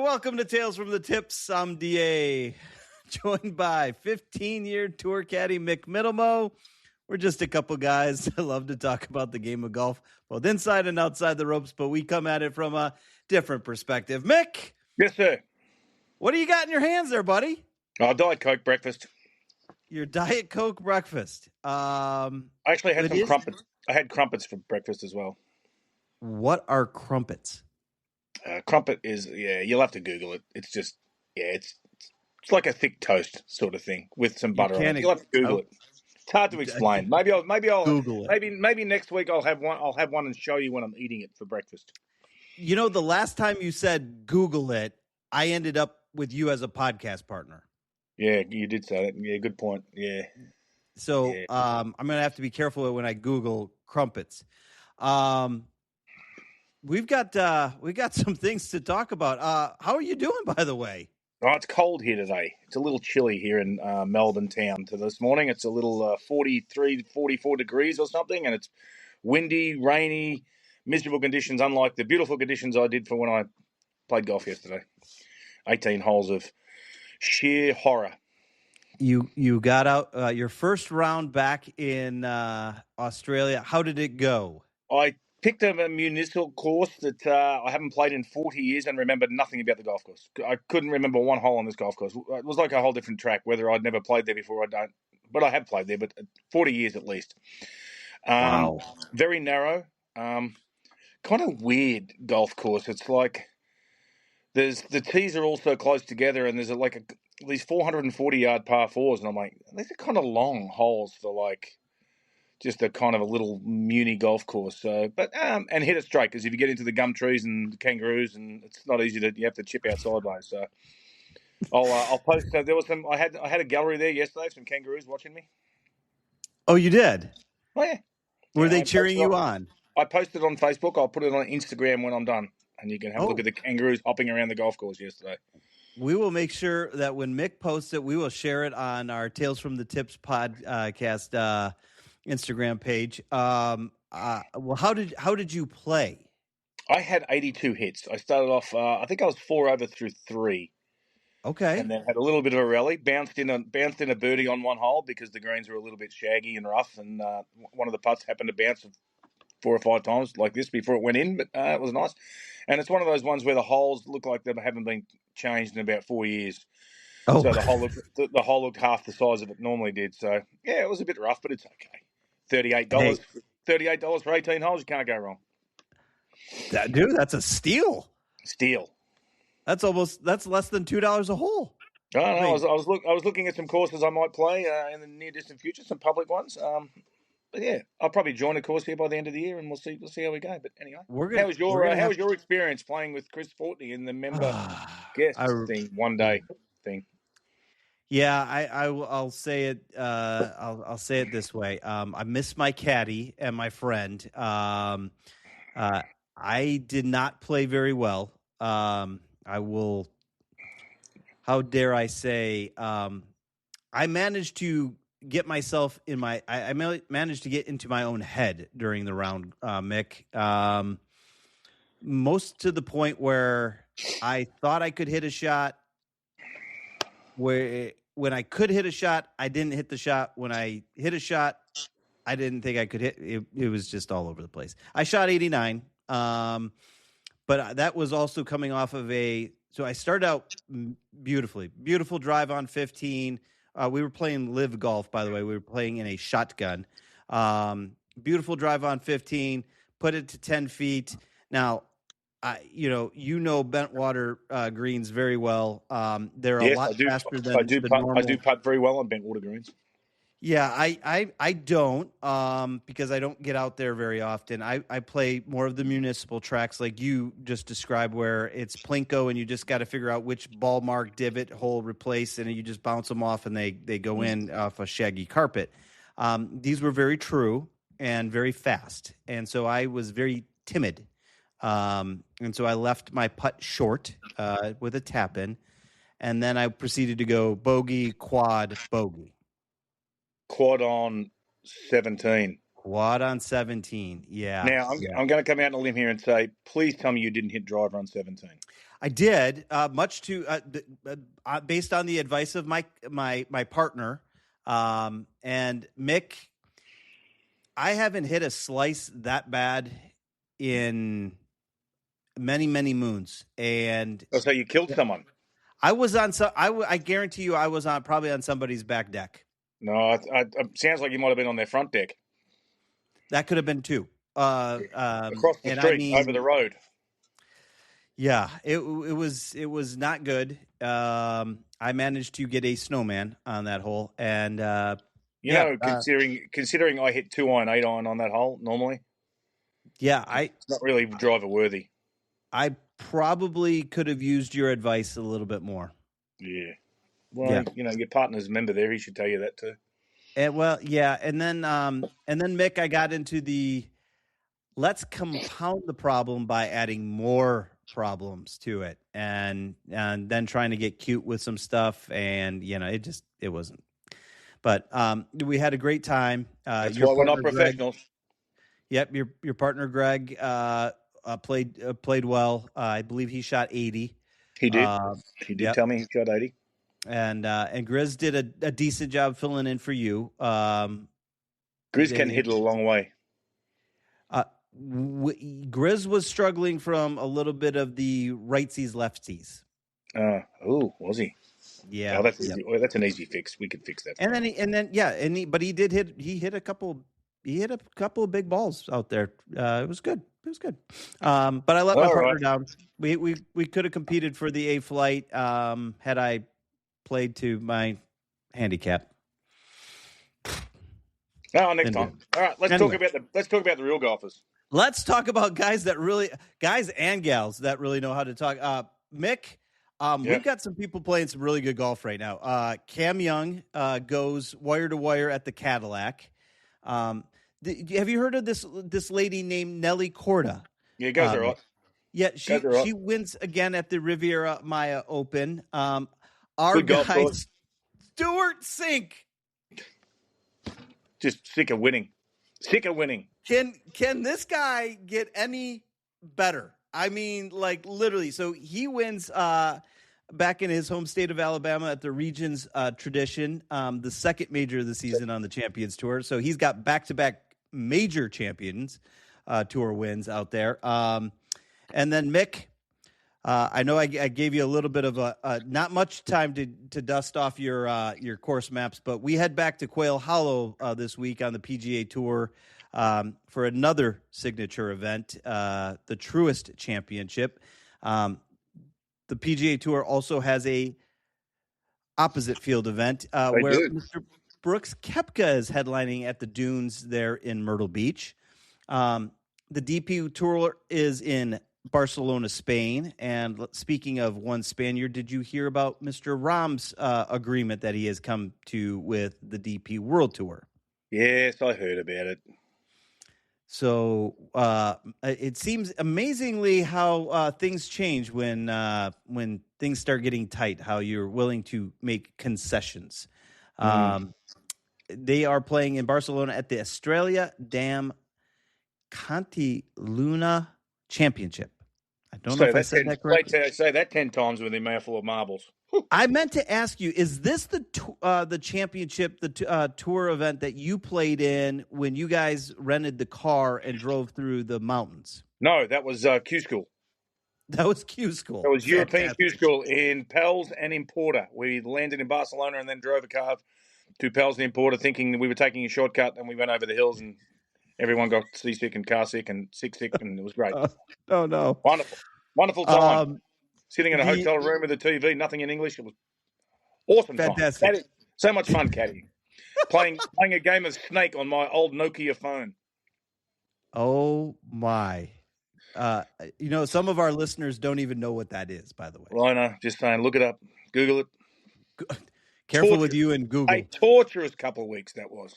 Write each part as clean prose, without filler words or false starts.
welcome to Tales from the Tips. I'm DA, joined by 15-year Tour Caddy Mick Middlemo. We're just a couple guys that love to talk about the game of golf, both inside and outside the ropes, but we come at it from a different perspective. Mick? Yes, sir. What do you got in your hands there, buddy? Oh, Diet Coke breakfast. Your Diet Coke breakfast. I actually had some crumpets. I had crumpets for breakfast as well. What are crumpets? Crumpet is, you'll have to Google it. It's just, it's like a thick toast sort of thing with some butter on it. You'll have to Google it. It's hard to explain. Maybe I'll Google it. Maybe next week I'll have one and show you when I'm eating it for breakfast. You know, the last time you said Google it, I ended up with you as a podcast partner. Yeah, you did say that. Yeah, good point. Yeah. So I'm going to have to be careful when I Google crumpets. We've got some things to talk about. How are you doing, by the way? Oh, it's cold here today. It's a little chilly here in Melbourne town. This morning, it's a little 43, 44 degrees or something, and it's windy, rainy, miserable conditions, unlike the beautiful conditions I did for when I played golf yesterday. 18 holes of sheer horror. You got out your first round back in Australia. How did it go? I picked a municipal course that I haven't played in 40 years and remembered nothing about the golf course. I couldn't remember one hole on this golf course. It was like a whole different track, whether I'd never played there before, but I have played there, but 40 years at least. Wow. Very narrow, kind of weird golf course. It's like the tees are all so close together, and there's these 440-yard par fours, and I'm like, these are kind of long holes for like just a kind of a little muni golf course. So, and hit it straight, because if you get into the gum trees and the kangaroos, and it's not easy you have to chip out sideways. So, I'll post. There was some. I had a gallery there yesterday. Some kangaroos watching me. Oh, you did? Oh yeah. Were they cheering you on? I posted on Facebook. I'll put it on Instagram when I'm done, and you can have a look at the kangaroos hopping around the golf course yesterday. We will make sure that when Mick posts it, we will share it on our Tales from the Tips podcast Instagram page. Well, how did you play? I had 82 hits. I started off. I think I was 4 over through 3. Okay. And then had a little bit of a rally. Bounced in a birdie on one hole because the greens were a little bit shaggy and rough, and one of the putts happened to bounce 4 or 5 times like this before it went in, but it was nice. And it's one of those ones where the holes look like they haven't been changed in about 4 years. Oh. So the hole looked half the size of it normally did. So yeah, it was a bit rough, but it's okay. $38. Hey. $38 for 18 holes. You can't go wrong. Dude, that's a steal. Steal. That's less than $2 a hole. I don't know. I was looking at some courses I might play in the near distant future, some public ones. But yeah, I'll probably join a course here by the end of the year, and we'll see how we go. But anyway, how was your experience playing with Chris Fortney in the member guest thing, one day thing? Yeah, I'll say it. I'll say it this way. I miss my caddy and my friend. I did not play very well. I will. How dare I say? I managed to get myself in my. I managed to get into my own head during the round, Mick. Most to the point where I thought I could hit a shot. When I could hit a shot, I didn't hit the shot. When I hit a shot, I didn't think I could hit. It was just all over the place. I shot 89, but that was also coming off of so I started out beautiful drive on 15. We were playing LIV Golf, by the way. We were playing in a shotgun. Beautiful drive on 15, put it to 10 feet. Now, you know Bentwater greens very well. They're a lot faster than normal. I do putt very well on Bentwater greens. Yeah, I don't because I don't get out there very often. I play more of the municipal tracks like you just described, where it's plinko and you just got to figure out which ball mark, divot, hole, replace, and you just bounce them off and they go in off a shaggy carpet. These were very true and very fast, and so I was very timid. And so I left my putt short with a tap in, and then I proceeded to go bogey, quad, bogey. Quad on 17. Quad on 17, yeah. Now, I'm going to come out on a limb here and say, please tell me you didn't hit driver on 17. I did, much to based on the advice of my partner, and Mick. I haven't hit a slice that bad in many moons, and Oh, so you killed someone? I was on some. I guarantee you, I was on probably on somebody's back deck. No, it sounds like you might have been on their front deck. That could have been two. Across the And street, I mean, over the road. yeah, it was not good. I managed to get a snowman on that hole, and You know, considering I hit 2-iron, 8-iron on that hole normally. Yeah, it's not really driver worthy. I probably could have used your advice a little bit more. Yeah. Well, you know, your partner's a member there. He should tell you that too. And then Mick, I got into the let's compound the problem by adding more problems to it, and then trying to get cute with some stuff, and you know, it wasn't. But we had a great time. That's why we're not professionals. Greg, yep, your partner Greg played well. I believe he shot 80. He did. He did tell me he shot 80. And Grizz did a decent job filling in for you. Grizz can hit it a long way. Grizz was struggling from a little bit of the rightsies lefties. Was he? Yeah. Oh, that's easy. Well, that's an easy fix. We could fix that. But he did hit. He hit a couple. He hit a couple of big balls out there. It was good. But I let my partner down. We could have competed for the A flight had I played to my handicap. Oh, next time. All right, let's talk about the real golfers. Let's talk about guys and gals that really know how to talk. Mick, we've got some people playing some really good golf right now. Cam Young goes wire to wire at the Cadillac. Have you heard of this lady named Nelly Corda? Yeah, it goes all right. Yeah, she wins again at the Riviera Maya Open. Our guy, Stuart Sink. Just sick of winning. Can this guy get any better? I mean, like literally. So he wins back in his home state of Alabama at the Regions Tradition, the second major of the season on the Champions Tour. So he's got back-to-back major Champions Tour wins out there. And then Mick, I know I gave you a little bit of not much time to dust off your course maps, but we head back to Quail Hollow this week on the PGA Tour for another signature event, the Truist Championship. The PGA Tour also has a opposite field event where Mr. Brooks Koepka is headlining at the Dunes there in Myrtle Beach. The DP Tour is in Barcelona, Spain. And speaking of one Spaniard, did you hear about Mr. Rahm's agreement that he has come to with the DP World Tour? Yes, I heard about it. So it seems amazingly how things change when things start getting tight, how you're willing to make concessions. They are playing in Barcelona at the Estrella Dam Cantiluna Championship. I don't know if I said that correctly. Say that 10 times with a mouthful of marbles. I meant to ask you, is this the championship, the tour event that you played in when you guys rented the car and drove through the mountains? No, that was Q School. That was Q School. That was European Q School in Pels and in Porta. We landed in Barcelona and then drove a car to Pels and in Porta thinking that we were taking a shortcut, and we went over the hills and everyone got seasick and car sick and sick, and it was great. Oh, no. Wonderful time. Sitting in a hotel room with a TV, nothing in English. It was awesome. Fantastic. Time. So much fun, caddy. playing a game of Snake on my old Nokia phone. Oh, my. Some of our listeners don't even know what that is, by the way. Well, I know. Just saying, look it up. Google it. Careful with you and Google. A torturous couple of weeks, that was.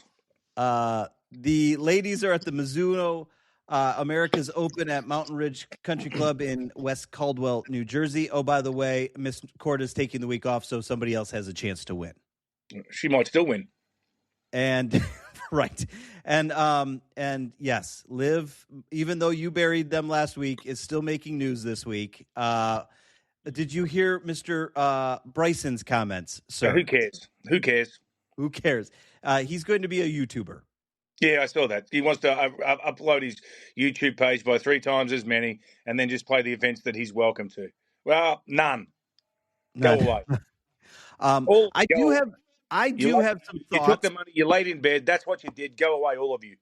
The ladies are at the Mizuno America's Open at Mountain Ridge Country Club in West Caldwell, New Jersey. Oh, by the way, Miss Corda's taking the week off, so somebody else has a chance to win. She might still win. And right. And yes, Liv, even though you buried them last week, is still making news this week. Did you hear Mr. Bryson's comments, So sir? who cares? Who cares? Who cares? He's going to be a YouTuber. Yeah, I saw that. He wants to upload his YouTube page by 3 times as many and then just play the events that he's welcome to. Well, none. Go away. All I go do away. have some You took thoughts. the money, you laid in bed. That's what you did. Go away, all of you.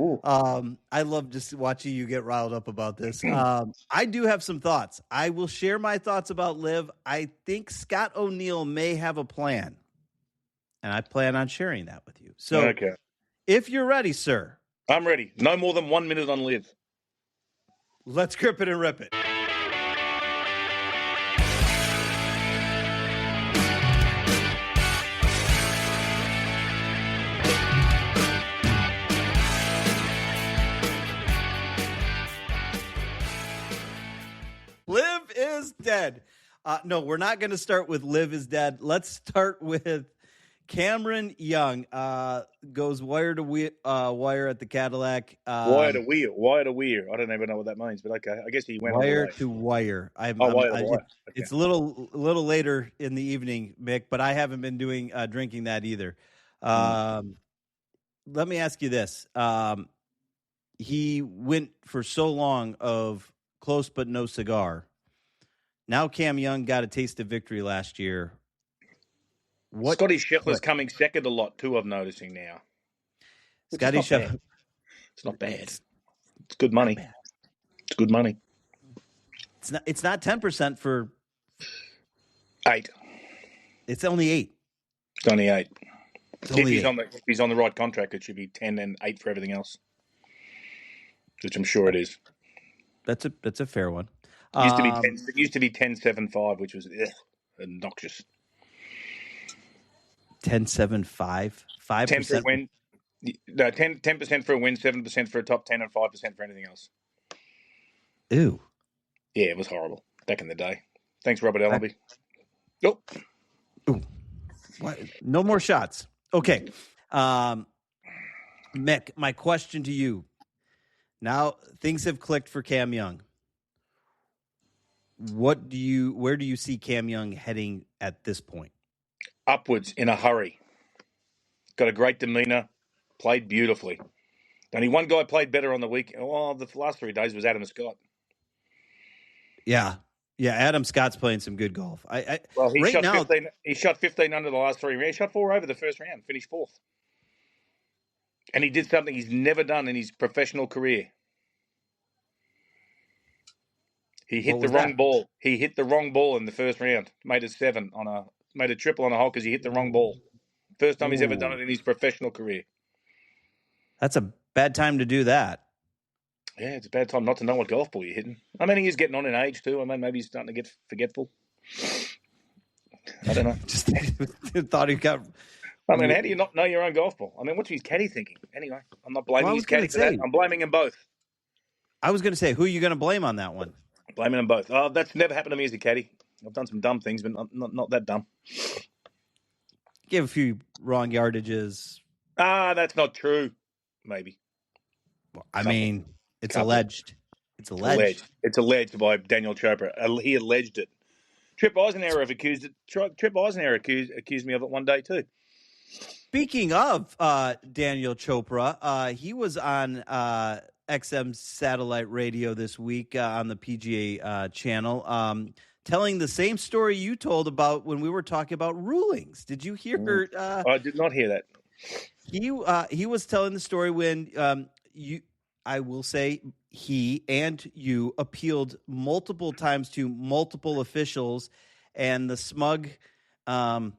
Ooh. I love just watching you get riled up about this. I do have some thoughts. I will share my thoughts about LIV. I think Scott O'Neill may have a plan, and I plan on sharing that with you. So, Okay. if you're ready, sir, I'm ready. No more than 1 minute on LIV. let's grip it and rip it. LIV is dead. No, we're not going to start with LIV is dead. Let's start with Cameron Young. Goes wire to wire at the Cadillac. Wire to wire. Wire to wire. I don't even know what that means, but okay. I guess he went wire all the way. to wire. Wire to wire. Okay. It's a little later in the evening, Mick, but I haven't been doing drinking that either. Let me ask you this. He went for so long of close but no cigar. Now Cam Young got a taste of victory last year. Scotty Scheffler's coming second a lot too, I'm noticing now. Scotty Scheffler. It's not bad. It's good money. It's good money. It's not 10% for 8. It's only 8. It's only 8. If he's on the right contract, it should be 10 and 8 for everything else, which I'm sure it is. That's a fair one. It used to be 10.75, which was obnoxious. 10.75, 5%. 10 for a win. No, 10% for a win, 7% for a top 10, and 5% for anything else. Ew. Yeah, it was horrible back in the day. Thanks, Robert Allenby. Ooh. What? No more shots. Okay. Mick, my question to you. Now things have clicked for Cam Young. Where do you see Cam Young heading at this point? Upwards in a hurry. Got a great demeanor. Played beautifully. Only one guy played better on the week. Well, the last 3 days was Adam Scott. Yeah. Adam Scott's playing some good golf. He shot 15 under the last 3 rounds. He shot 4 over the first round. Finished 4th. And he did something he's never done in his professional career. He hit the wrong ball. He hit the wrong ball in the first round. Made a triple on a hole because he hit the wrong ball. First time he's ever done it in his professional career. That's a bad time to do that. Yeah, it's a bad time not to know what golf ball you're hitting. I mean, he is getting on in age too. I mean, maybe he's starting to get forgetful. I don't know. Just thought he got... I mean, how do you not know your own golf ball? I mean, what's his caddy thinking? Anyway, I'm not blaming his caddy for that. I'm blaming them both. I was going to say, who are you going to blame on that one? Blaming them both. Oh, that's never happened to me as a caddy. I've done some dumb things, but not that dumb. Gave a few wrong yardages. That's not true. Maybe. Well, I mean, it's alleged. It's alleged. It's alleged by Daniel Chopra. He alleged it. Trip Eisenhower accused me of it one day too. Speaking of Daniel Chopra, he was on XM satellite radio this week on the PGA channel, telling the same story you told about when we were talking about rulings. Did you hear? I did not hear that. He was telling the story when I will say he and you appealed multiple times to multiple officials, and the smug, not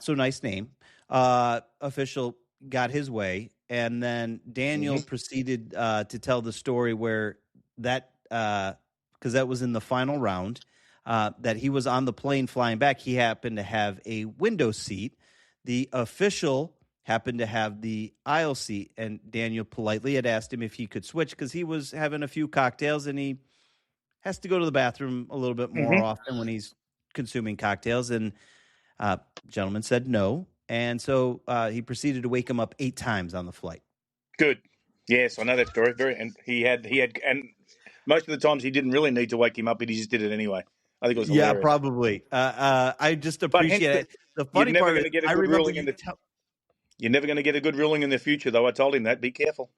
so nice name, official got his way. And then Daniel proceeded to tell the story where that, because that was in the final round, that he was on the plane flying back. He happened to have a window seat. The official happened to have the aisle seat, and Daniel politely had asked him if he could switch because he was having a few cocktails and he has to go to the bathroom a little bit more often when he's consuming cocktails. And gentleman said no. And so he proceeded to wake him up 8 times on the flight. Good. Yes, I know that story. And he had, and most of the times he didn't really need to wake him up, but he just did it anyway. I think it was Yeah, hilarious. probably. I just But hence, appreciate it. The you're funny never part going is, to get a I good remember ruling you. You're never going to get a good ruling in the future, though. I told him that. Be careful.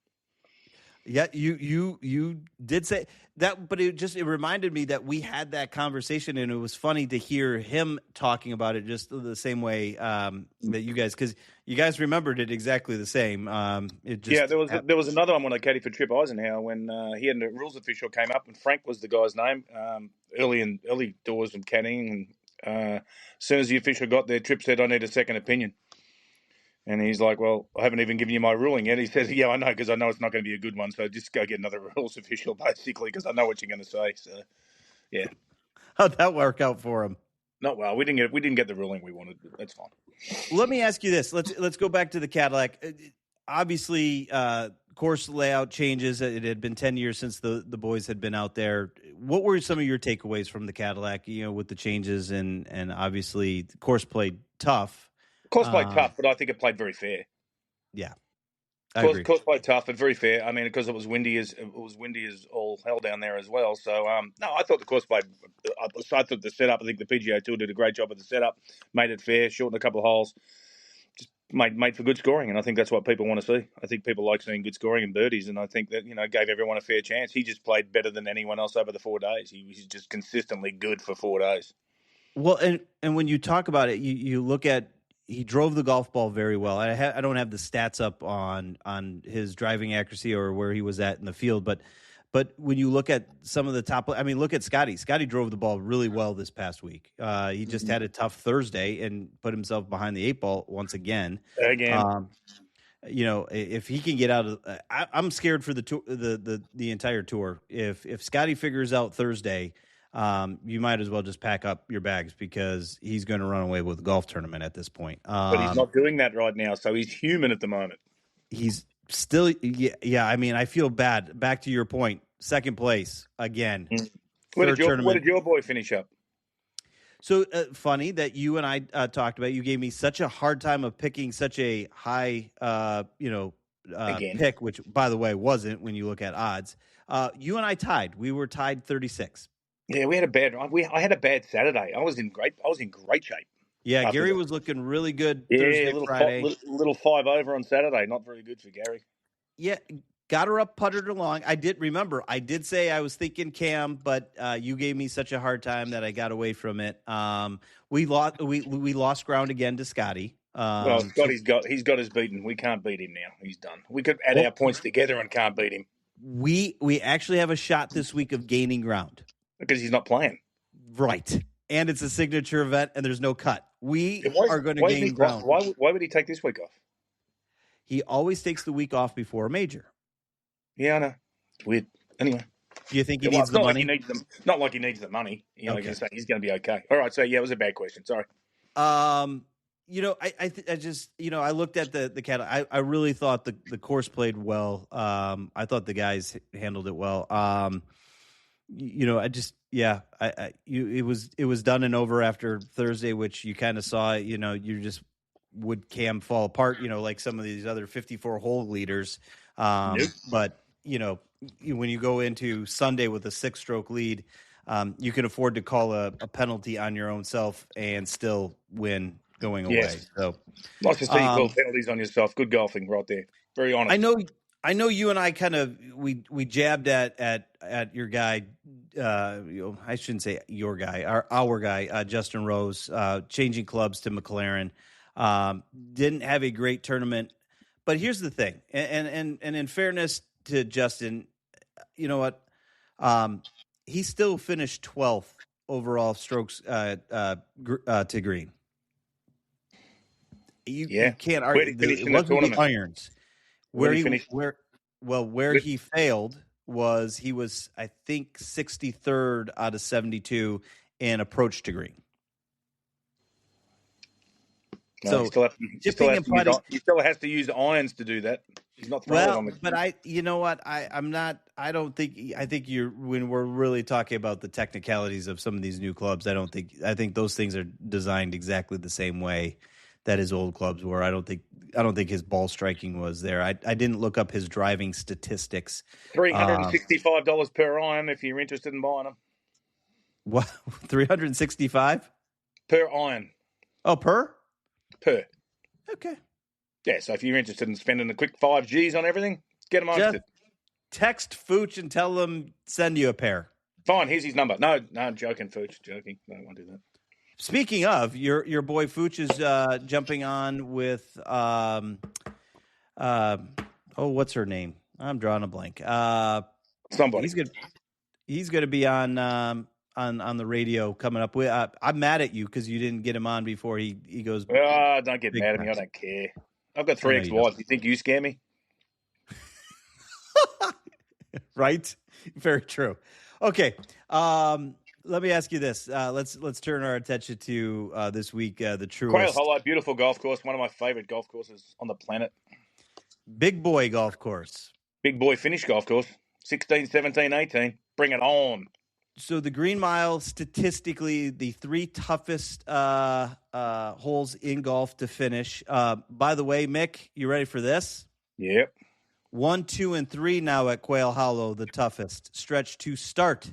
Yeah, you did say that, but it reminded me that we had that conversation, and it was funny to hear him talking about it just the same way that you guys, because you guys remembered it exactly the same. It just there was another one when I caddied for Trip Eisenhower when he and the rules official came up, and Frank was the guy's name. Early doors of caddying, and as soon as the official got there, Trip said, "I need a second opinion." And he's like, "Well, I haven't even given you my ruling yet." He says, "Yeah, I know, because I know it's not going to be a good one. So just go get another rules official, basically, because I know what you're going to say." So, yeah, how'd that work out for him? not well. We didn't get the ruling we wanted. But that's fine. Let me ask you this. Let's go back to the Cadillac. Obviously, course layout changes. It had been 10 years since the boys had been out there. What were some of your takeaways from the Cadillac? With the changes and obviously the course played tough. Course played tough, but I think it played very fair. Yeah, I agree. Course played tough, but very fair. I mean, because it was windy as all hell down there as well. So, no, I thought the course played. I thought the setup. I think the PGA Tour did a great job of the setup, made it fair, shortened a couple of holes, just made for good scoring, and I think that's what people want to see. I think people like seeing good scoring and birdies, and I think that gave everyone a fair chance. He just played better than anyone else over the 4 days. He was just consistently good for 4 days. Well, and when you talk about it, you look at, he drove the golf ball very well. I don't have the stats up on his driving accuracy or where he was at in the field, but when you look at some of the top, I mean, look at Scotty. Scotty drove the ball really well this past week. He just had a tough Thursday and put himself behind the 8 ball once again. If he can get out of, I'm scared for the tour, the entire tour. If Scotty figures out Thursday, you might as well just pack up your bags because he's going to run away with the golf tournament at this point. But he's not doing that right now, so he's human at the moment. He's still, yeah. I mean, I feel bad. Back to your point, second place again. Where did your boy finish up? So funny that you and I talked about. You gave me such a hard time of picking such a high, pick, which by the way wasn't when you look at odds. You and I tied. We were tied 36. Yeah, I had a bad Saturday. I was in great shape. Yeah, Gary was looking really good Thursday, Friday. Little 5 over on Saturday. Not very good for Gary. Yeah, got her up, puttered along. I did say I was thinking Cam, but you gave me such a hard time that I got away from it. We lost ground again to Scotty. Scotty's got his beaten. We can't beat him now. He's done. We could add our points together and can't beat him. We actually have a shot this week of gaining ground because he's not playing. Right. And it's a signature event, and there's no cut. We are going to gain ground. Why would he take this week off? He always takes the week off before a major. Yeah, I know. It's weird. Anyway. Do you think he needs the money? Not like he needs the money. Okay. He's going to be okay. All right, so yeah, it was a bad question. Sorry. I looked at the cat. I really thought the course played well. I thought the guys handled it well. It was done and over after Thursday, which you kind of saw. You just would Cam fall apart. Like some of these other 54 hole leaders. Nope. But when you go into Sunday with a 6-stroke lead, you can afford to call a penalty on your own self and still win going away. Yes. So nice to see you call penalties on yourself. Good golfing right there. Very honest. I know you and I kind of we jabbed at your guy. I shouldn't say your guy, our guy, Justin Rose, changing clubs to McLaren. Didn't have a great tournament. But here's the thing, and in fairness to Justin, you know what? He still finished 12th overall strokes to green. You can't argue. It wasn't the irons. Where he failed was he was, I think, 63rd out of 72 in approach to green. No, he still has to use irons to do that. He's not throwing on the. But I think when we're really talking about the technicalities of some of these new clubs, I think those things are designed exactly the same way. that his old clubs were. I don't think his ball striking was there. I didn't look up his driving statistics. $365 per iron if you're interested in buying them. What? 365 per iron? Oh, per. Okay. Yeah, so if you're interested in spending a quick 5 Gs on everything, get amongst it. Text Fooch and tell them send you a pair. Fine, here's his number. No, I'm joking, Fooch. Joking. No, I won't do that. Speaking of, your boy Fooch is jumping on with what's her name? I'm drawing a blank. Somebody. He's gonna be on the radio coming up. I'm mad at you because you didn't get him on before he goes. Oh, don't get mad at me. I don't care. I've got 3 ex-wives. You think you scare me? Right? Very true. Okay. Let me ask you this. Let's turn our attention to this week. The Truist. Quail Hollow, beautiful golf course. One of my favorite golf courses on the planet. Big boy golf course. Big boy finish golf course. 16, 17, 18. Bring it on. So the Green Mile, statistically, the 3 toughest holes in golf to finish. By the way, Mick, you ready for this? Yep. 1, 2, and 3 now at Quail Hollow, the toughest. Stretch to start.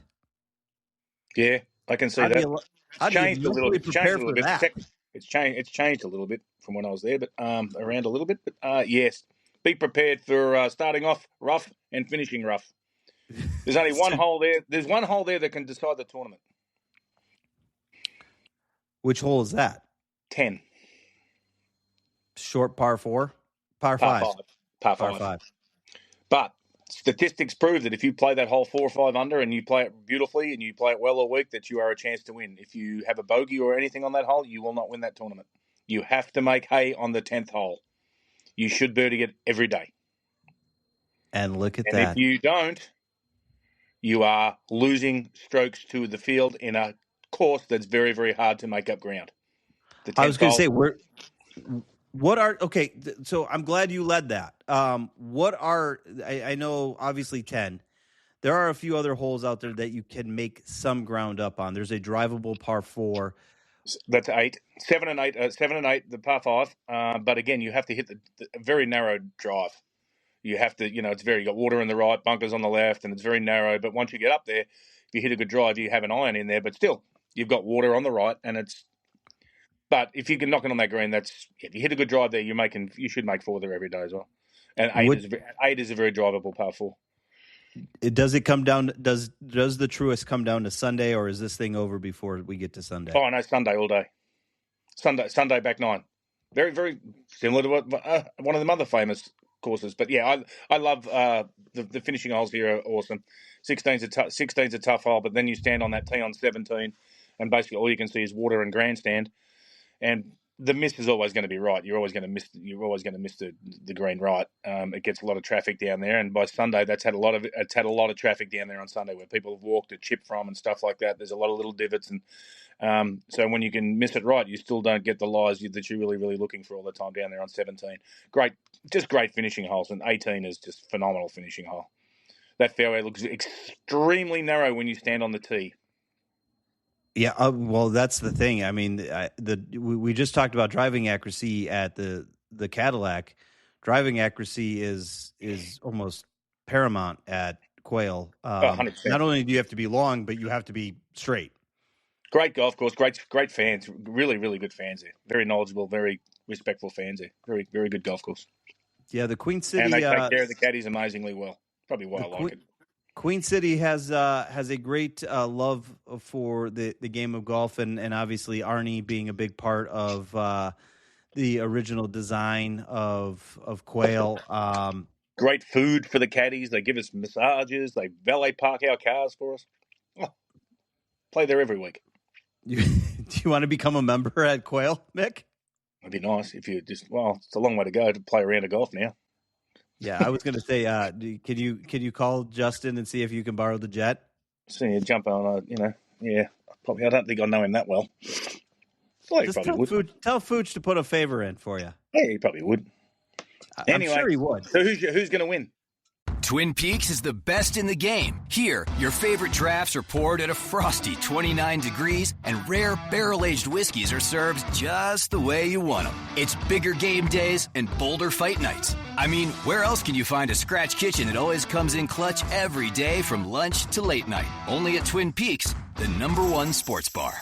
Yeah, I can see that. It's changed a little bit. It's changed a little bit from when I was there, but around a little bit. But yes, be prepared for starting off rough and finishing rough. There's only one hole there. There's one hole there that can decide the tournament. Which hole is that? 10. Short par 4? Par 5. Par 5. But statistics prove that if you play that hole 4 or 5 under and you play it beautifully and you play it well all week, that you are a chance to win. If you have a bogey or anything on that hole, you will not win that tournament. You have to make hay on the 10th hole. You should birdie it every day. And look at that. If you don't, you are losing strokes to the field in a course that's very, very hard to make up ground. I was going to say, so I'm glad you led that. I know obviously 10. There are a few other holes out there that you can make some ground up on. There's a drivable par 4. That's 8. 7 and 8, the par 5. But again, you have to hit the very narrow drive. You have to, you got water in the right, bunkers on the left, and it's very narrow. But once you get up there, if you hit a good drive, you have an iron in there. But still, you've got water on the right, but if you can knock it on that green, if you hit a good drive there, you should make 4 there every day as well. And 8 is a very drivable par 4. Does it come down? Does the Truist come down to Sunday, or is this thing over before we get to Sunday? Oh no, Sunday all day. Sunday back 9. Very, very similar to what one of the other famous courses. But yeah, I love the finishing holes here are awesome. 16's a tough hole, but then you stand on that tee on 17, and basically all you can see is water and grandstand. And the miss is always going to be right. You're always going to miss the green right. It gets a lot of traffic down there, and by Sunday, it's had a lot of traffic down there on Sunday where people have walked a chip from and stuff like that. There's a lot of little divots, and so when you can miss it right, you still don't get the lies that you're really, really looking for all the time down there on 17. Great finishing holes, and 18 is just phenomenal finishing hole. That fairway looks extremely narrow when you stand on the tee. Yeah, well, that's the thing. I mean, we just talked about driving accuracy at the Cadillac. Driving accuracy is almost paramount at Quail. 100%. Not only do you have to be long, but you have to be straight. Great golf course, great fans, really, really good fans there. Very knowledgeable, very respectful fans there. Very, very good golf course. Yeah, the Queen City, and they take care of the caddies amazingly well. Probably why I like it. Queen City has a great love for the game of golf, and obviously Arnie being a big part of the original design of Quail. Great food for the caddies. They give us massages. They valet park our cars for us. Oh, play there every week. Do you want to become a member at Quail, Mick? It'd be nice if you it's a long way to go to play a round of golf now. Yeah, I was going to say, can you call Justin and see if you can borrow the jet? See you jump on, yeah. Probably, I don't think I know him that well. Just tell Fooch to put a favor in for you. Yeah, he probably would. Anyway, I'm sure he would. So who's going to win? Twin Peaks is the best in the game. Here, your favorite drafts are poured at a frosty 29 degrees, and rare barrel-aged whiskeys are served just the way you want them. It's bigger game days and bolder fight nights. I mean, where else can you find a scratch kitchen that always comes in clutch every day from lunch to late night? Only at Twin Peaks, the #1 sports bar.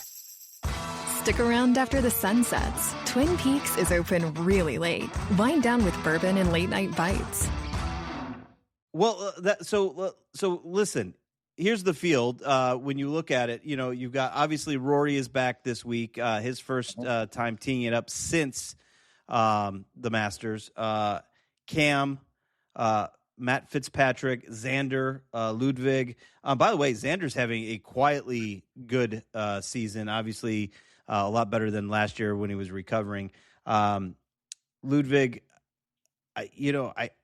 Stick around after the sun sets. Twin Peaks is open really late. Wind down with bourbon and late-night bites. Well, so listen, here's the field. When you look at it, you've got obviously Rory is back this week. His first time teeing it up since the Masters. Cam, Matt Fitzpatrick, Xander, Ludwig. By the way, Xander's having a quietly good season. Obviously, a lot better than last year when he was recovering. Ludwig.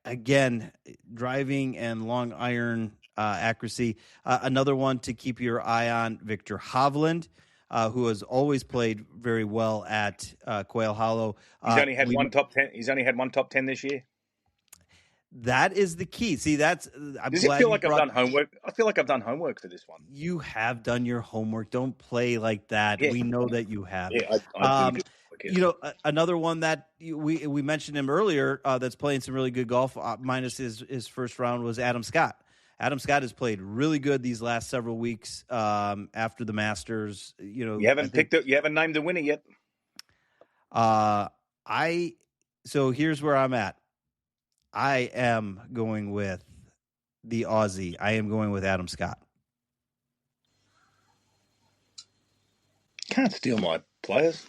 Again, driving and long iron accuracy. Another one to keep your eye on, Victor Hovland, who has always played very well at Quail Hollow. He's only had one top 10. He's only had one top 10 this year. That is the key. See, Does it feel like I've done homework? I feel like I've done homework for this one. You have done your homework. Don't play like that. Yeah. We know that you have. Yeah, I do. Another one that we mentioned him earlier that's playing some really good golf, minus his first round, was Adam Scott. Adam Scott has played really good these last several weeks after the Masters. You haven't named the winner yet. So here's where I'm at. I am going with the Aussie. I am going with Adam Scott. Can't steal my players.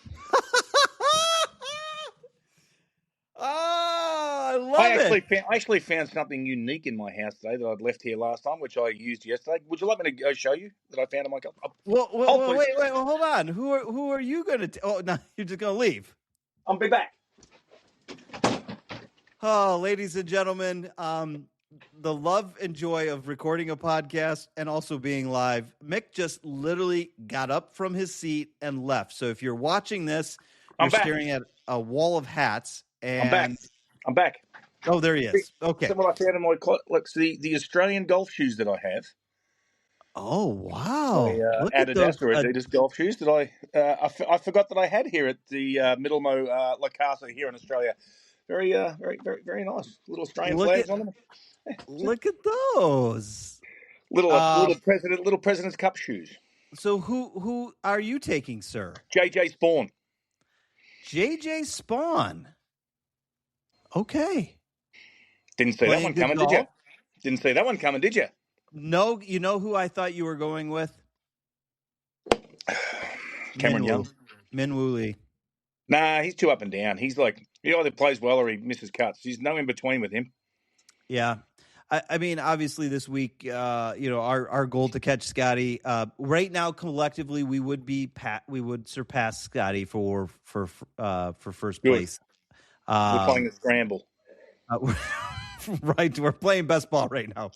I love it. I actually found something unique in my house today that I'd left here last time, which I used yesterday. Would you like me to go show you that I found in my cup? Wait, hold on. Who are you going to? Oh, no, you're just going to leave. I'll be back. Oh, ladies and gentlemen, the love and joy of recording a podcast and also being live. Mick just literally got up from his seat and left. So if you're watching this, you're staring at a wall of hats. And I'm back. Oh, there he is. Okay. So what I found in my look, the Australian golf shoes that I have. Oh wow! Adidas golf shoes that I forgot that I had here at the Middlemo La Casa here in Australia. Very, very nice. Little Australian flags on them. Look at those little President's Cup shoes. So who are you taking, sir? JJ Spawn. JJ Spawn. Okay. Didn't see that one coming, did you? Didn't see that one coming, did you? No. You know who I thought you were going with? Cameron Young. Min Woo Lee. Nah, he's too up and down. He's like, he either plays well or he misses cuts. There's no in between with him. Yeah. I mean, obviously this week, our goal to catch Scotty. Right now, collectively, we would surpass Scotty for first place. We're playing a scramble. Right, we're playing best ball right now.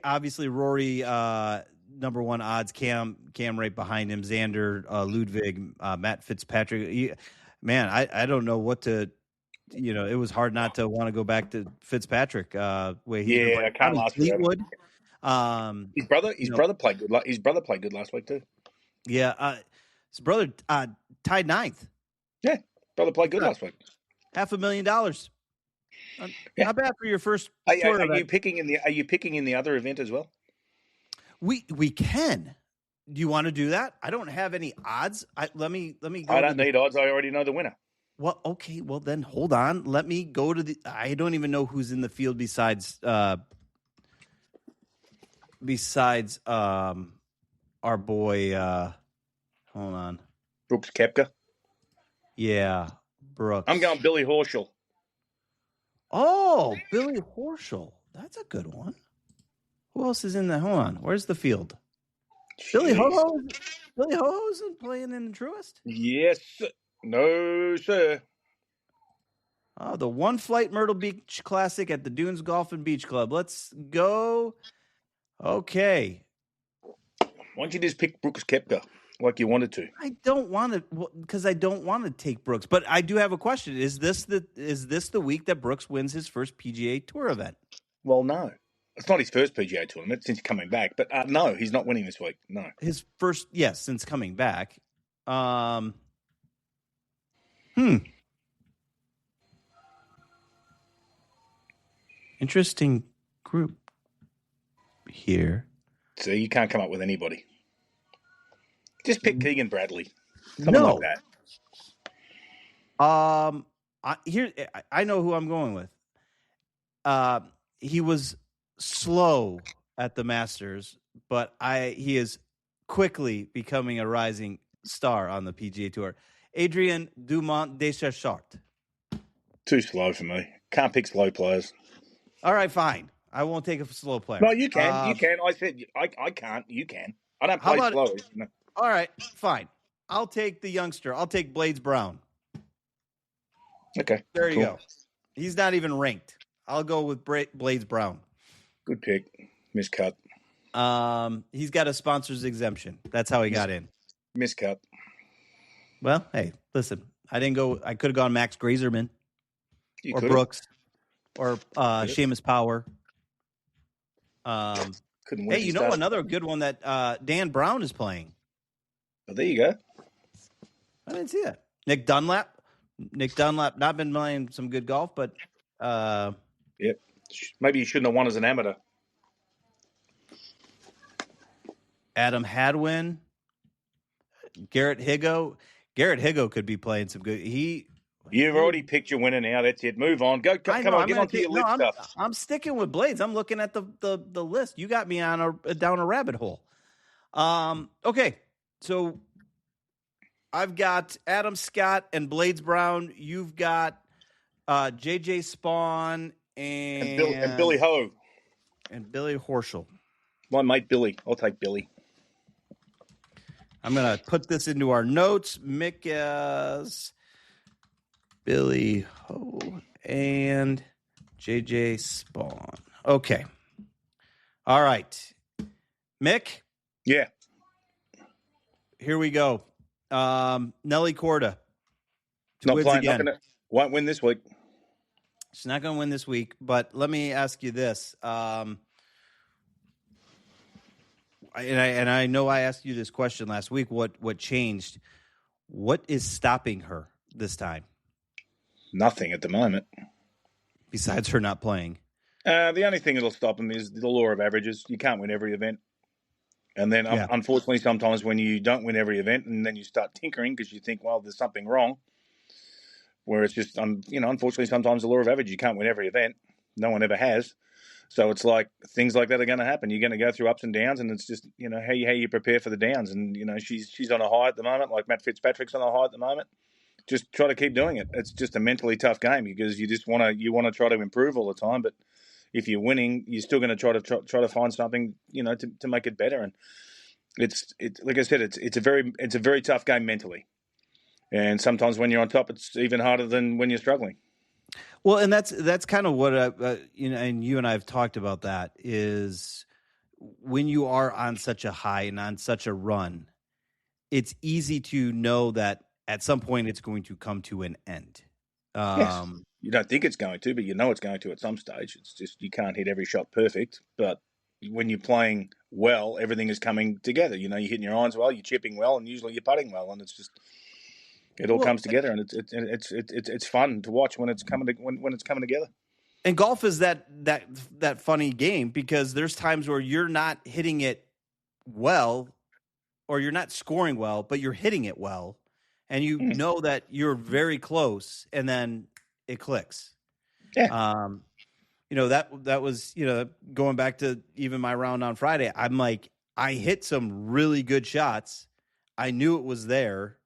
Obviously Rory, number one odds. Cam right behind him. Xander, Ludwig, Matt Fitzpatrick. I don't know what to. It was hard not to want to go back to Fitzpatrick. I can't last Fleetwood. His brother played good. His brother played good last week too. Yeah, his brother tied ninth. Yeah, brother played good last week. $500,000. Not bad for your first. Are you picking in the other event as well? We can. Do you want to do that? I don't have any odds. Let me go. I don't need odds. I already know the winner. Well, okay. Well, then hold on. Let me go to I don't even know who's in the field besides our boy. Hold on. Brooks Koepka. Yeah, Brooks. I'm going Billy Horschel. Oh, Billy Horschel. That's a good one. Who else is in the? Hold on. Where's the field? Jeez. Billy Ho isn't playing in the Truist? Yes. No, sir. Oh, the One Flight Myrtle Beach Classic at the Dunes Golf and Beach Club. Let's go. Okay. Why don't you just pick Brooks Koepka? like you wanted to. I don't want to, because I don't want to take Brooks. But I do have a question. Is this the week that Brooks wins his first PGA Tour event? Well, no. It's not his first PGA tournament since coming back. But no, he's not winning this week. No. His first, yes, since coming back. Interesting group here. So you can't come up with anybody. Just pick Keegan Bradley. Something like that. I know who I'm going with. He was slow at the Masters, but he is quickly becoming a rising star on the PGA Tour. Adrian Dumont Deschartres. Too slow for me. Can't pick slow players. All right, fine. I won't take a slow player. No, you can. You can. I said I can't. You can. I don't play slow. No. All right, fine. I'll take the youngster. I'll take Blades Brown. Okay. There you go. He's not even ranked. I'll go with Blades Brown. Good pick. Miscut. He's got a sponsor's exemption. That's how he got in. Miscut. Well, hey, listen. I didn't go. I could have gone Max Grazerman or Brooks or Seamus Power. Couldn't win. Hey, you know another good one that Dan Brown is playing. Oh, there you go. I didn't see that. Nick Dunlap, not been playing some good golf, but yep. Maybe he shouldn't have won as an amateur. Adam Hadwin, Garrett Higo. Garrett Higo could be playing some good. You've already picked your winner now. That's it. Move on. Come on. Get on to your list stuff. I'm sticking with Blades. I'm looking at the list. You got me on down a rabbit hole. Okay, so I've got Adam Scott and Blades Brown. You've got JJ Spawn and Billy Ho and Billy Horschel. My mate Billy. I'll take Billy. I'm gonna put this into our notes. Mick as Billy Ho and JJ Spawn. Okay. All right. Mick? Yeah. Here we go. Nelly Korda. Not playing. Won't win this week. She's not going to win this week, but let me ask you this. I know I asked you this question last week. What changed? What is stopping her this time? Nothing at the moment. Besides her not playing. The only thing that'll stop them is the law of averages. You can't win every event. And then, unfortunately, sometimes when you don't win every event and then you start tinkering because you think, well, there's something wrong, where it's just, unfortunately, sometimes the law of average, you can't win every event. No one ever has. So it's like things like that are going to happen. You're going to go through ups and downs, and it's just, how you prepare for the downs. And, she's on a high at the moment, like Matt Fitzpatrick's on a high at the moment. Just try to keep doing it. It's just a mentally tough game because you just want to try to improve all the time. But if you're winning, you're still going to try to find something, to make it better. And it's like I said, it's a very tough game mentally. And sometimes when you're on top, it's even harder than when you're struggling. Well, and that's kind of what and you and I have talked about. That is when you are on such a high and on such a run, it's easy to know that at some point it's going to come to an end. Yes. You don't think it's going to, but you know it's going to at some stage. It's just you can't hit every shot perfect, but when you're playing well, everything is coming together. You're hitting your irons well, you're chipping well, and usually you're putting well, and it's just it all comes together, and it's fun to watch when it's coming together. And golf is that funny game because there's times where you're not hitting it well, or you're not scoring well, but you're hitting it well, and you know that you're very close, and then it clicks. Yeah. That was, going back to even my round on Friday, I'm like, I hit some really good shots. I knew it was there.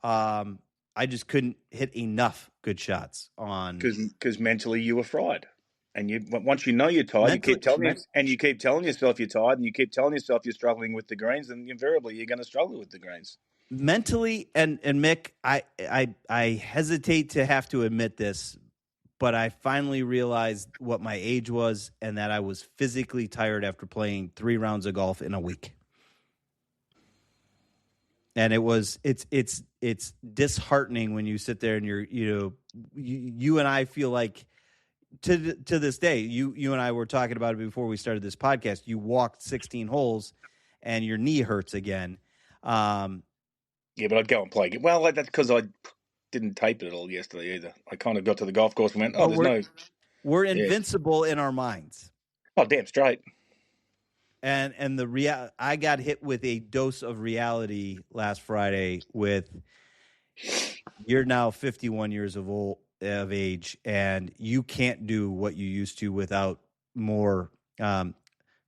I just couldn't hit enough good shots on because mentally you were fried, and once you know you're tired, you keep telling yourself you're tired, and you keep telling yourself you're struggling with the greens, and invariably you're going to struggle with the greens. Mentally, and Mick, I hesitate to have to admit this, but I finally realized what my age was and that I was physically tired after playing 3 rounds of golf in a week. And it's disheartening when you sit there and you and I feel like to this day, you and I were talking about it before we started this podcast. You walked 16 holes and your knee hurts again. Yeah, but I'd go and play. Well, that's because I didn't tape it at all yesterday either. I kind of got to the golf course and went, "Oh, we're invincible in our minds." Oh, damn straight. And I got hit with a dose of reality last Friday with you're now 51 years of age, and you can't do what you used to without more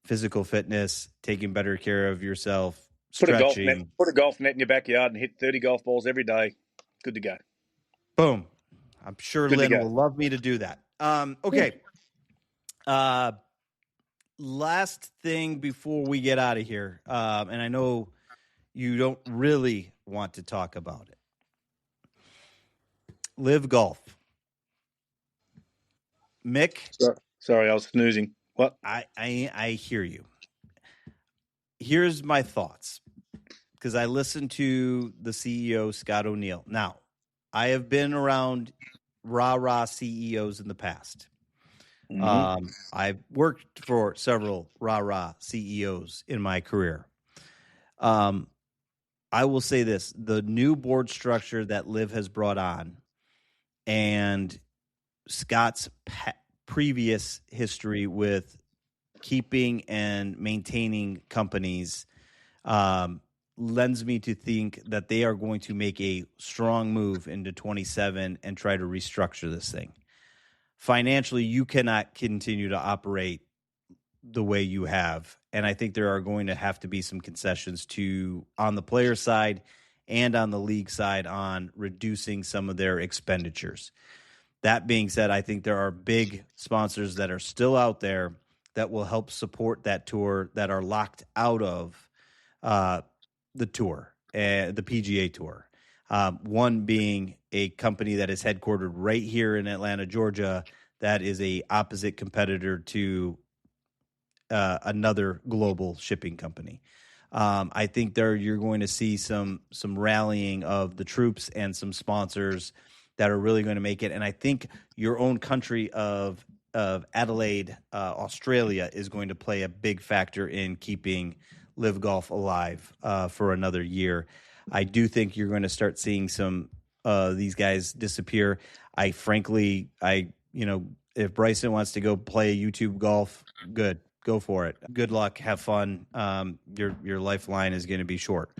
physical fitness, taking better care of yourself, stretching. Put a golf net in your backyard and hit 30 golf balls every day. Good to go. Boom. I'm sure Lynn will love me to do that. Okay. Last thing before we get out of here, and I know you don't really want to talk about it. LIV Golf. Mick? Sorry, I was snoozing. What? I hear you. Here's my thoughts, because I listened to the CEO, Scott O'Neill. Now, I have been around rah-rah CEOs in the past. Mm-hmm. I've worked for several rah-rah CEOs in my career. I will say this, the new board structure that LIV has brought on and Scott's previous history with keeping and maintaining companies lends me to think that they are going to make a strong move into 27 and try to restructure this thing. Financially, you cannot continue to operate the way you have. And I think there are going to have to be some concessions on the player side and on the league side on reducing some of their expenditures. That being said, I think there are big sponsors that are still out there that will help support that tour that are locked out of the tour, the PGA Tour. One being a company that is headquartered right here in Atlanta, Georgia, that is a opposite competitor to another global shipping company. I think you're going to see some rallying of the troops and some sponsors that are really going to make it. And I think your own country of Adelaide, Australia, is going to play a big factor in keeping LIV Golf alive for another year. I do think you're going to start seeing some these guys disappear. If Bryson wants to go play YouTube golf, good. Go for it. Good luck. Have fun. Your lifeline is going to be short.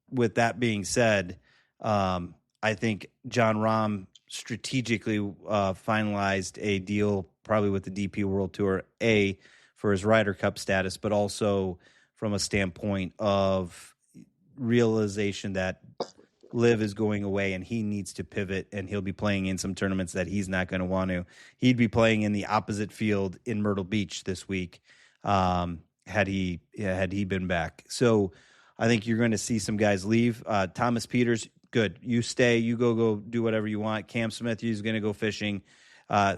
With that being said, I think John Rahm strategically finalized a deal probably with the DP World Tour, for his Ryder Cup status, but also from a standpoint of realization that LIV is going away and he needs to pivot, and he'll be playing in some tournaments that he's not going to want to. He'd be playing in the opposite field in Myrtle Beach this week had he been back. So I think you're going to see some guys leave. Thomas Peters, good. You stay. You go do whatever you want. Cam Smith, he's going to go fishing.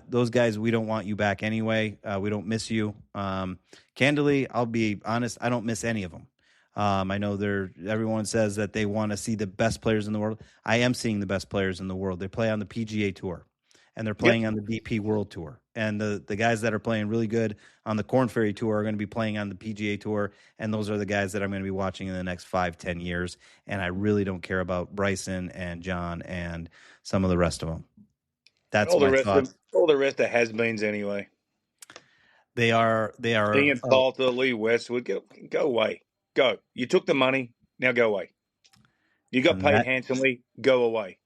Those guys, we don't want you back anyway. We don't miss you. Candidly, I'll be honest, I don't miss any of them. I know everyone says that they want to see the best players in the world. I am seeing the best players in the world. They play on the PGA Tour, and they're playing on the DP World Tour. And the guys that are playing really good on the Korn Ferry Tour are going to be playing on the PGA Tour, and those are the guys that I'm going to be watching in the next 5-10 years. And I really don't care about Bryson and John and some of the rest of them. That's my thoughts. All the rest are has-beens anyway. They are. Ian Poulter, Lee Westwood, go away. Go. You took the money. Now go away. You got paid handsomely. Go away.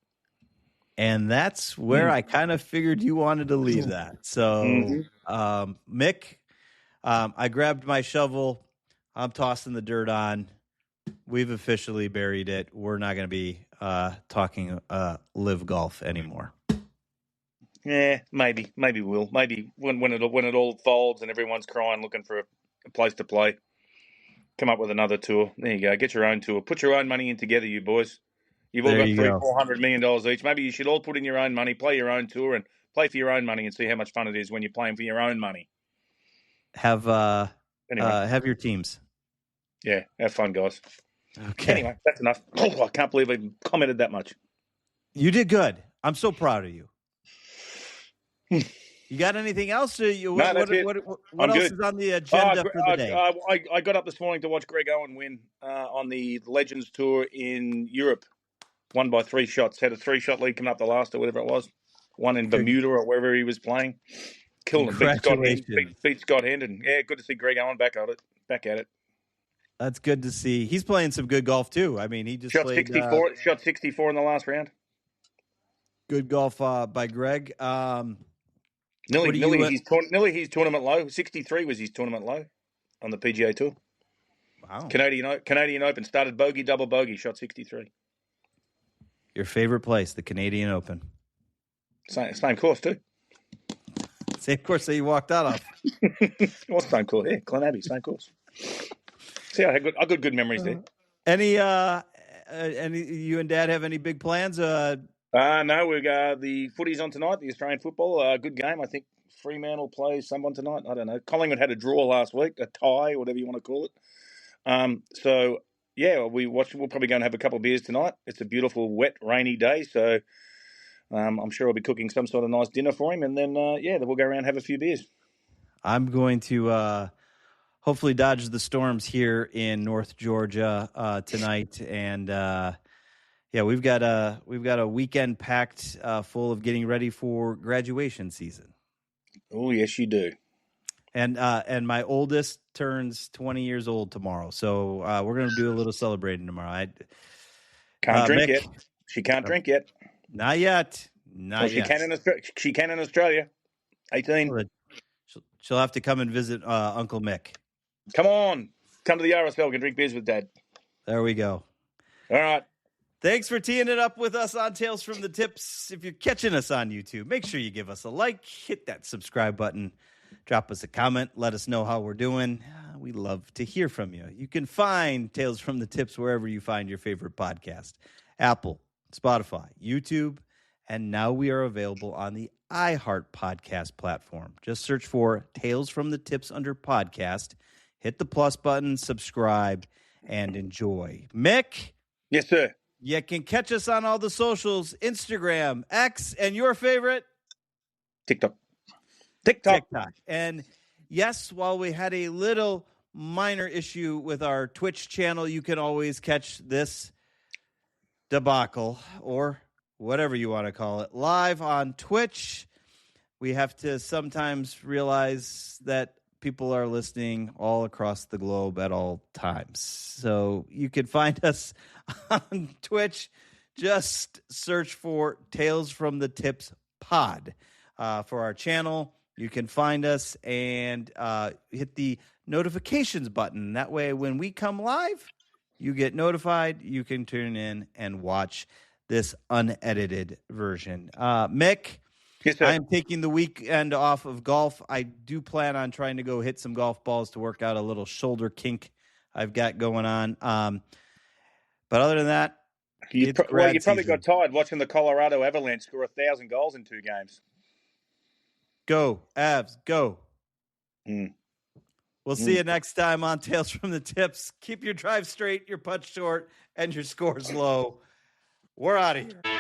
And that's where I kind of figured you wanted to leave that. So, Mick, I grabbed my shovel. I'm tossing the dirt on. We've officially buried it. We're not going to be talking LIV Golf anymore. Yeah, maybe we'll. Maybe when it all folds and everyone's crying, looking for a place to play. Come up with another tour. There you go. Get your own tour. Put your own money in together, you boys. You've all got $300-400 million each. Maybe you should all put in your own money, play your own tour, and play for your own money, and see how much fun it is when you're playing for your own money. Have your teams. Yeah, have fun, guys. Okay. Anyway, that's enough. Oh, I can't believe I commented that much. You did good. I'm so proud of you. You got anything else? No, that's it. What I'm else good. is on the agenda for the day? I got up this morning to watch Greg Owen win on the Legends Tour in Europe. Won by 3 shots. Had a 3-shot lead coming up the last or whatever it was. One in Bermuda or wherever he was playing. Killed him. Beat Scott Hendon. Yeah, good to see Greg Owen back at it. That's good to see. He's playing some good golf too. I mean, he just shot played 64. Shot 64 in the last round. Good golf by Greg. Nearly his tournament low. 63 was his tournament low on the PGA Tour. Wow. Canadian Open started bogey, double bogey, shot 63. Your favorite place, the Canadian Open. Same course too. Same course that you walked out of. What's same course? Yeah, Glen Abbey, same course. See, I got good memories there. Any you and Dad have any big plans? No, we got the footy's on tonight. The Australian football, good game. I think Fremantle plays someone tonight. I don't know. Collingwood had a draw last week, a tie, whatever you want to call it. So yeah, we'll probably go and have a couple of beers tonight. It's a beautiful, wet, rainy day, so I'm sure I'll be cooking some sort of nice dinner for him, and then then we'll go around and have a few beers. I'm going to hopefully dodge the storms here in North Georgia tonight, and we've got a weekend packed full of getting ready for graduation season. Oh yes, you do. And my oldest turns 20 years old tomorrow, so we're going to do a little celebrating tomorrow. Can't drink yet. She can't drink yet. Not yet. Not yet. She can in Australia. 18. She'll have to come and visit Uncle Mick. Come on. Come to the RSL. We can drink beers with Dad. There we go. All right. Thanks for teeing it up with us on Tales from the Tips. If you're catching us on YouTube, make sure you give us a like, hit that subscribe button, drop us a comment, let us know how we're doing. We love to hear from you. You can find Tales from the Tips wherever you find your favorite podcast. Apple, Spotify, YouTube, and now we are available on the iHeart podcast platform. Just search for Tales from the Tips under podcast. Hit the plus button, subscribe, and enjoy. Mick? Yes, sir. You can catch us on all the socials, Instagram, X, and your favorite? TikTok. And yes, while we had a little minor issue with our Twitch channel, you can always catch this debacle, or whatever you want to call it, live on Twitch. We have to sometimes realize that people are listening all across the globe at all times. So you can find us on Twitch. Just search for Tales from the Tips Pod for our channel. You can find us and hit the notifications button. That way, when we come live, you get notified. You can tune in and watch this unedited version. Mick, yes, sir. I am taking the weekend off of golf. I do plan on trying to go hit some golf balls to work out a little shoulder kink I've got going on. But other than that, you probably got tired watching the Colorado Avalanche score 1,000 goals in 2 games. Go, Avs, go. We'll see you next time on Tales from the Tips. Keep your drive straight, your putt short, and your scores low. We're out of here.